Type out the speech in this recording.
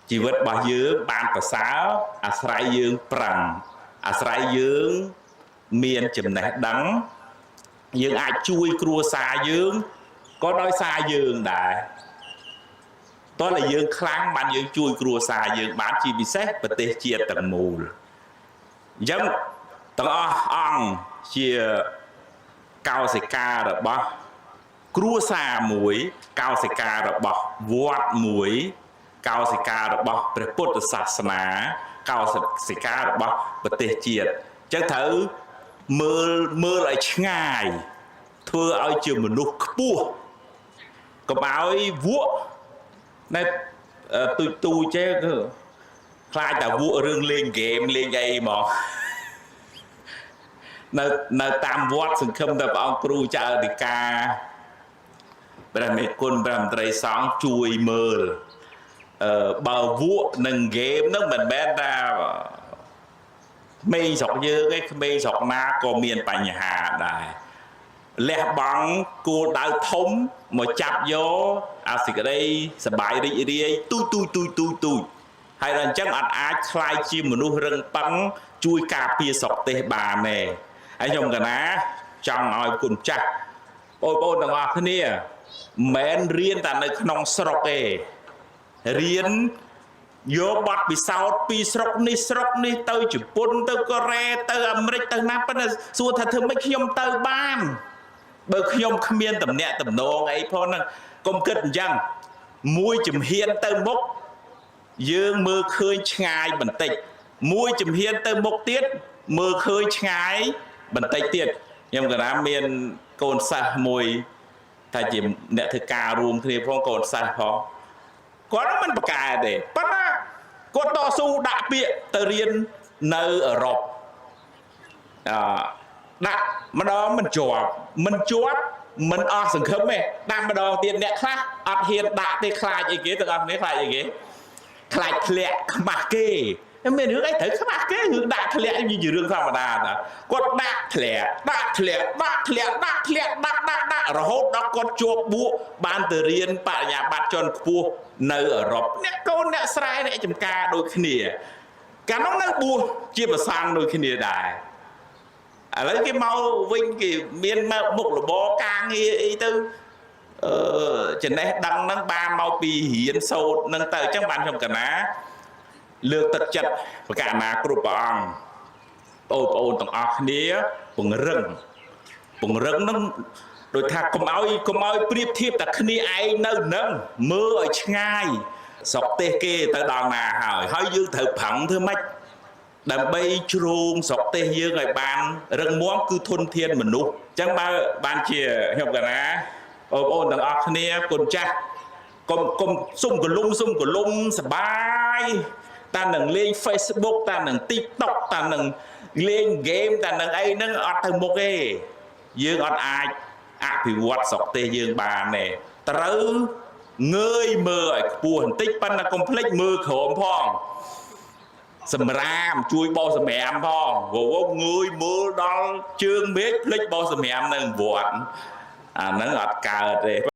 ជីវិតរបស់យើងបានប្រសើរអាស្រ័យយើងប្រឹងអាស្រ័យយើងមានចំណេះដឹងយើងអាចជួយគ្រួសារយើងក៏ដោយសារយើងដែរតោះតែយើងខ្លាំងបានយើងជួយគ្រួសារយើងបានជាពិសេសប្រទេសជាតិទាំងមូលអញ្ចឹងទាំងអស់អង្គជាកោសិការបស់គ្រួសារមួយកោសិការបស់វត្តមួយកោសិការបស់ព្រះពុទ្ធសាសនាកោសិការបស់ប្រទេសជាតិអញ្ចឹងត្រូវមើលឲ្យឆ្ងាយធ្វើឲ្យជាមនុស្សខ្ពស់កុំឲ្យវក់នៅទូចេះខ្លាចតែវក់រឿងលេងហ្គេមលេងអីហ្មងនៅតាមវត្តសង្ឃឹមតែព្រះអង្គគ្រូចៅអធិការព្រះមេគុណព្រះមន្ត្រីសង្ឃជួយមើលបើវក់នឹងហ្គេមហ្នឹងមិនមែនថាក្មេងស្រុកយើងឯងក្មេងស្រុកណាក៏មានបញ្ហាដែរលះបង់គោលដៅធំមកចាប់យកអាសេចក្តីសบายរីករាយទូចហើយដល់អញ្ចឹងអត់អាចខ្លាយជាមនុស្សរឹងប៉ឹងជួយការពារស្រុកទេសបានទេហើយខ្ញុំកណាចង់ឲ្យគុណចាស់បងប្អូនទាំងអស់គ្នាមិនមែនរៀនតែនៅក្នុងស្រុកទេរៀនយកបទពិសោធន៍ពីស្រុកនេះទៅជប៉ុនទៅកូរ៉េទៅអាមេរិកទៅណាប៉ុន្តែសួរថាធ្វើម៉េចខ្ញុំទៅបានបើខ្ញុំគ្មានតំណែងតំណងអីផងហ្នឹងកុំគិតអញ្ចឹងមួយជំហានទៅមុខយើងមើលឃើញឆ្ងាយបន្តិចមួយជំហានទៅមុខទៀតមើលឃើញឆ្ងាយបន្តិចទៀតខ្ញុំកណាមានកូនសិស្សមួយថាជាអ្នកធ្វើការរួមគ្នាផងកូនសិស្សផងគាត់មិនប្រកែទេប៉ុន្តែគាត់តស៊ូដាក់ពាក្យទៅរៀននៅអឺរ៉ុបដាក់ម្ដងមិនជាប់មិនអស់សង្ឃឹមទេដាក់ម្ដងទៀតអ្នកខ្លះអត់ហ៊ានដាក់ទេខ្លាចអីគេទាំងអស់គ្នាខ្លាចអីគេខ្លាចធ្លាក់ខ្មាស់គេមានរឿងអីត្រូវខ្មាស់គេរឿងដាក់ធ្លាក់ជារឿងធម្មតាតាគាត់ដាក់ធ្លាក់ដាក់រហូតដល់គាត់ជាប់បួកបានទៅរៀនបរិញ្ញាបត្រជាន់ខ្ពស់នៅអឺរ៉ុបអ្នកកូនអ្នកស្រែអ្នកចំការដូចគ្នាកាលនោះនៅបួសជាប្រសង់ដូចគ្នាដែរឥឡូវគេមកវិញគេមានមុខរបរការងារអីទៅចំណេះដឹងហ្នឹងបានមកពីរៀនសូត្រហ្នឹងទៅអញ្ចឹងបានខ្ញុំកណាលើកទឹកចិត្តប្រកាសណាគ្រប់ព្រះអង្គបងប្អូនទាំងអស់គ្នាពង្រឹងហ្នឹងដូចថាកុំឲ្យប្រៀបធៀបតែគ្នាឯងនៅនឹងមើលឲ្យឆ្ងាយស្រុកទេសគេទៅដល់ណាហើយយើងត្រូវប្រឹងធ្វើម៉េចដើម្បីជ្រោងស្រុកទេសយើងឲ្យបានរឹងមាំគឺធនធានមនុស្សអញ្ចឹងបើបានជាខ្ញុំកណាបងប្អូនទាំងអស់គ្នាគុណចាស់កុំសុំកលុំសបាយតានឹងលេង Facebook តានឹង TikTok តានឹងលេង game តានឹងអីហ្នឹងអត់ទៅមុខទេយើងអត់អាចអភិវឌ្ឍស្រុកទេសយើងបានទេត្រូវងើយមើលឲ្យខ្ពស់បន្តិចប៉ុន្តែកុំភ្លេចមើលក្រោមផងសម្រាមជួយបោសសម្រាមផងងើយមើលដល់ជើងមេឃភ្លេចបោសសម្រាមនៅវត្តអាហ្នឹងអត់កើតទេ